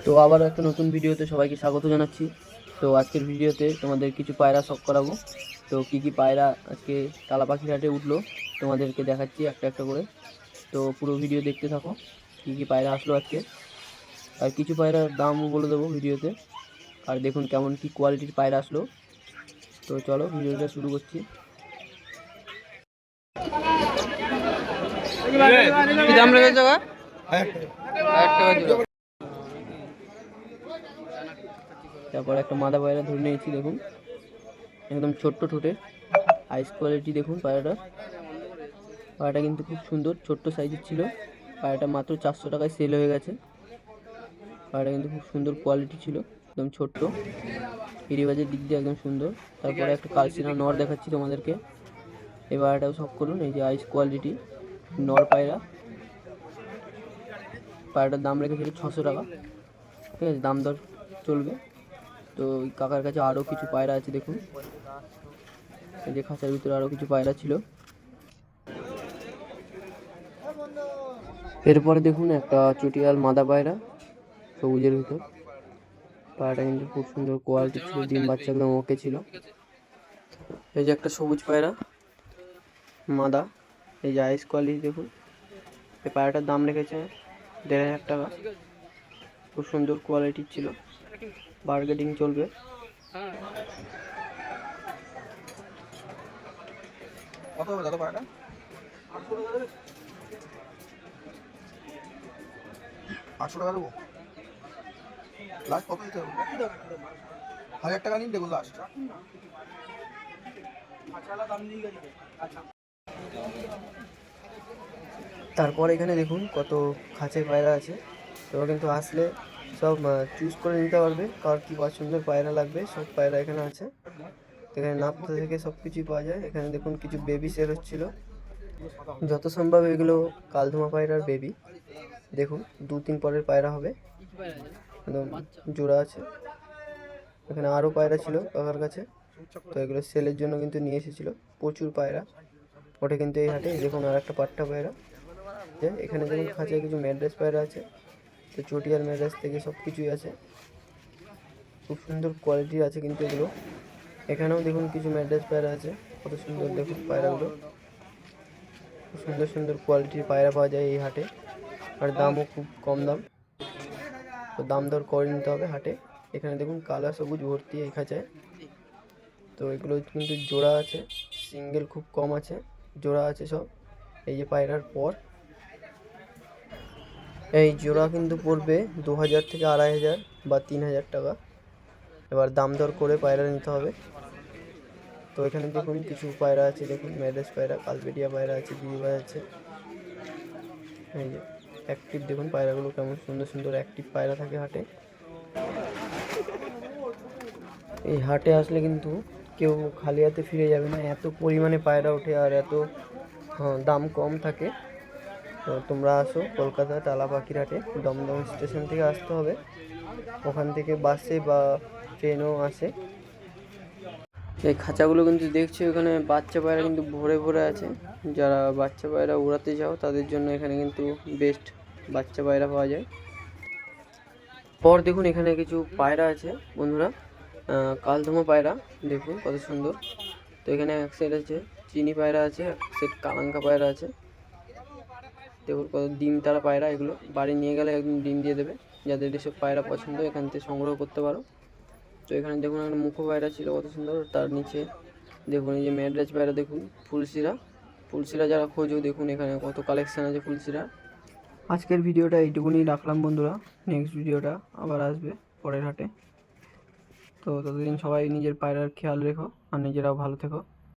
তো আবার একটা নতুন ভিডিওতে সবাইকে স্বাগত জানাচ্ছি। তো আজকের ভিডিওতে তোমাদের কিছু পায়রা শখ করাবো। তো কি কি পায়রা আজকে টালা পাখির হাটে উঠলো তোমাদেরকে দেখাচ্ছি একটা একটা করে। তো পুরো ভিডিও দেখতে থাকো, কি কি পায়রা আসলো আজকে, আর কিছু পায়রার দামও বলে দেবো ভিডিওতে। আর দেখুন কেমন কি কোয়ালিটির পায়রা আসলো। তো চলো ভিডিওটা শুরু করছি। কি দাম রেখেছো? তারপর একটা মাদা পায়রা ধরে নিয়েছি, দেখুন একদম ছোট্ট ঠোঁটে, আইস কোয়ালিটি দেখুন পায়রাটা। পায়রাটা কিন্তু খুব সুন্দর, ছোট্ট সাইজের ছিল। পায়রাটা মাত্র 400 টাকায় সেল হয়ে গেছে। পায়রাটা কিন্তু খুব সুন্দর কোয়ালিটি ছিল, একদম ছোট্ট, গিরিবাজের দিক দিয়ে একদম সুন্দর। তারপরে একটা কালচিনা নর দেখাচ্ছি তোমাদেরকে। এই পায়রাটাও সব করুন, এই যে আইস কোয়ালিটি নর পায়রা। পায়রাটার দাম রেখেছিল 600 টাকা, ঠিক আছে, দাম দর চলবে। তো ওই কাকার কাছে আরও কিছু পায়রা আছে, দেখুন এই যে খাঁচার ভিতরে আরও কিছু পায়রা ছিল। এরপরে দেখুন একটা চটিয়াল মাদা পায়রা, সবুজের ভিতর। পায়রাটা কিন্তু খুব সুন্দর কোয়ালিটি ছিল, ডিম বাচ্চা একদম ওকে ছিল। এই যে একটা সবুজ পায়রা মাদা, এই যে আইস কোয়ালিটি দেখুন। এই পায়রাটার দাম রেখেছে 1500 টাকা, খুব সুন্দর কোয়ালিটির ছিল, বার্গেটিং চলবে। কত হবে দাদা পায়রাটা? 800 টাকা দেবো। লাস্ট কত দিতে হবে? 1000 টাকা নিন, দেখুন লাস্ট। তারপর এখানে দেখুন কত খাঁচের পায়রা আছে। তোমরা কিন্তু আসলে সব চুজ করে নিতে পারবে, কার কী পছন্দের পায়রা লাগবে, সব পায়রা এখানে আছে। এখানে নাপতা থেকে সব কিছুই পাওয়া যায়। এখানে দেখুন কিছু বেবি সেল হচ্ছিল, যত সম্ভব এগুলো কালধুমা পায়রার বেবি। দেখুন 2-3 পরের পায়রা হবে, একদম জোড়া আছে। এখানে আরও পায়রা ছিল কাকার কাছে, তো এগুলো সেলের জন্য কিন্তু নিয়ে এসেছিলো। প্রচুর পায়রা ওঠে কিন্তু এই হাটে। দেখুন আর একটা পাট্টা পায়রা। এখানে দেখুন খাঁচায় কিছু ম্যাড্রেস পায়রা আছে, তো চটিয়ার ম্যাড্রেস থেকে সব কিছুই আছে, খুব সুন্দর কোয়ালিটির আছে কিন্তু এগুলো। এখানেও দেখুন কিছু ম্যাড্রেস পায়রা আছে, কত সুন্দর দেখুন পায়রাগুলো। খুব সুন্দর সুন্দর কোয়ালিটির পায়রা পাওয়া যায় এই হাটে, আর দামও খুব কম দাম, তো দাম দর করে নিতে হবে হাটে। এখানে দেখুন কালা সবুজ ভর্তি এই খাঁচায়। তো এগুলো কিন্তু জোড়া আছে, সিঙ্গেল খুব কম আছে, জোড়া আছে সব। এই যে পায়রার পর এই জোড়া কিন্তু পড়বে 2000 থেকে 2500 বা 3000 টাকা। এবার দাম দর করে পায়রা নিতে হবে। তো এখানে দেখুন কিছু পায়রা আছে, দেখুন ম্যাড্রেস পায়রা, কালবেটিয়া পায়রা আছে, গিরিবাজ আছে। এই যে অ্যাক্টিভ, দেখুন পায়রাগুলো কেমন সুন্দর সুন্দর অ্যাক্টিভ পায়রা থাকে হাটে। এই হাটে আসলে কিন্তু কেউ খালি হাতে ফিরে যাবে না, এত পরিমাণে পায়রা ওঠে আর এত দাম কম থাকে। তো তোমরা আসো কলকাতা টালা পাখির হাটে, দমদম স্টেশন থেকে আসতে হবে, ওখান থেকে বাসে বা ট্রেনও আসে। এই খাঁচাগুলো কিন্তু দেখছি ওখানে বাচ্চা পায়রা কিন্তু ভরে ভরে আছে। যারা বাচ্চা পায়রা উড়াতে যাও তাদের জন্য এখানে কিন্তু বেস্ট বাচ্চা পায়রা পাওয়া যায়। পর দেখুন এখানে কিছু পায়রা আছে বন্ধুরা, কালধুমা পায়রা, দেখুন কত সুন্দর। তো এখানে এক সেট আছে চিনি পায়রা আছে, এক সেট কালাঙ্কা পায়রা আছে। দেখুন কত ডিম তারা পায়রা, এগুলো বাড়ি নিয়ে গেলে একদম ডিম দিয়ে দেবে। যাদের এসব পায়রা পছন্দ এখান থেকে সংগ্রহ করতে পারো। তো এখানে দেখুন একটা মুখো পায়রা ছিল কত সুন্দর, তার নিচে দেখুন এই যে ম্যাড্রাস পায়রা, দেখুন ফুলশিরা, ফুলশিরা যারা খোঁজো দেখুন এখানে কত কালেকশান আছে ফুলশিরা। আজকের ভিডিওটা এইটুকুনি রাখলাম বন্ধুরা, নেক্সট ভিডিওটা আবার আসবে পরের হাটে। তো ততদিন সবাই নিজের পায়রার খেয়াল রেখো আর নিজেরাও ভালো থেকো।